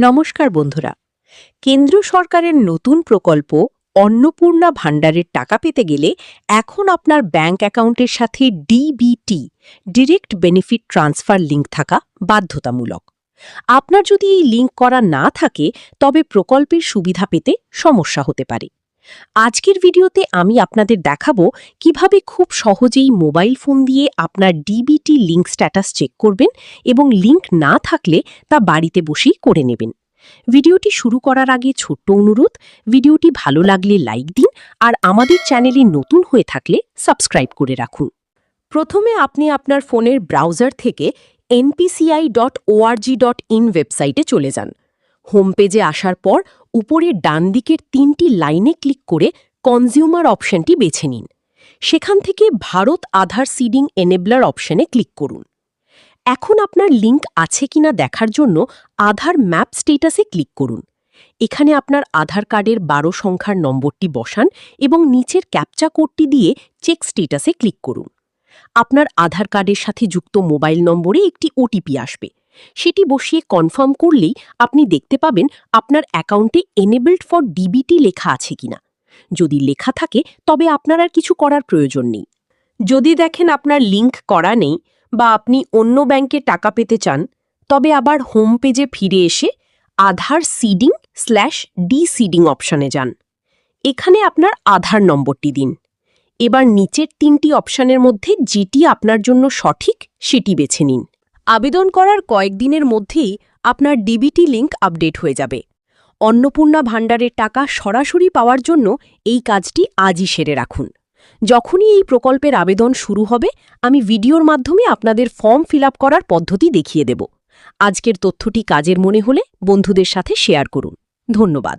নমস্কার বন্ধুরা। কেন্দ্র সরকারের নতুন প্রকল্প অন্নপূর্ণা ভাণ্ডারের টাকা পেতে গেলে এখন আপনার ব্যাংক অ্যাকাউন্টের সাথে DBT direct benefit transfer link থাকা বাধ্যতামূলক। আপনার যদি এই লিঙ্ক করা না থাকে তবে প্রকল্পের সুবিধা পেতে সমস্যা হতে পারে। আজকের ভিডিওতে আমি আপনাদের দেখাবো কিভাবে খুব সহজেই মোবাইল ফোন দিয়ে আপনার ডিবিটি লিঙ্ক স্ট্যাটাস চেক করবেন এবং লিঙ্ক না থাকলে তা বাড়িতে বসেই করে নেবেন। ভিডিওটি শুরু করার আগে ছোট্ট অনুরোধ, ভিডিওটি ভালো লাগলে লাইক দিন আর আমাদের চ্যানেলে নতুন হয়ে থাকলে সাবস্ক্রাইব করে রাখুন। প্রথমে আপনি আপনার ফোনের ব্রাউজার থেকে npci.org.in ওয়েবসাইটে চলে যান। হোম পেজে আসার পর উপরের ডান দিকের 3টি লাইনে ক্লিক করে কনজিউমার অপশনটি বেছে নিন। সেখান থেকে ভারত আধার সিডিং এনেবলার অপশনে ক্লিক করুন। এখন আপনার লিঙ্ক আছে কিনা দেখার জন্য আধার ম্যাপ স্টেটাসে ক্লিক করুন। এখানে আপনার আধার কার্ডের 12 সংখ্যার নম্বরটি বসান এবং নিচের ক্যাপচা কোডটি দিয়ে চেক স্টেটাসে ক্লিক করুন। আপনার আধার কার্ডের সাথে যুক্ত মোবাইল নম্বরে একটি ওটিপি আসবে। সেটি বসিয়ে কনফার্ম করলেই আপনি দেখতে পাবেন আপনার অ্যাকাউন্টে এনেবলড ফর ডিবিটি লেখা আছে কিনা। যদি লেখা থাকে তবে আপনার আর কিছু করার প্রয়োজন নেই। যদি দেখেন আপনার লিঙ্ক করা নেই বা আপনি অন্য ব্যাংকে টাকা পেতে চান, তবে আবার হোম পেজে ফিরে এসে আধার সিডিং/ডি সিডিং অপশনে যান। এখানে আপনার আধার নম্বরটি দিন। এবার নিচের 3টি অপশনের মধ্যে যেটি আপনার জন্য সঠিক সেটি বেছে নিন। আবেদন করার কয়েকদিনের মধ্যেই আপনার ডিবিটি লিঙ্ক আপডেট হয়ে যাবে। অন্নপূর্ণা ভাণ্ডারের টাকা সরাসরি পাওয়ার জন্য এই কাজটি আজই সেরে রাখুন। যখনই এই প্রকল্পের আবেদন শুরু হবে আমি ভিডিওর মাধ্যমে আপনাদের ফর্ম ফিল আপ করার পদ্ধতি দেখিয়ে দেব। আজকের তথ্যটি কাজের মনে হলে বন্ধুদের সাথে শেয়ার করুন। ধন্যবাদ।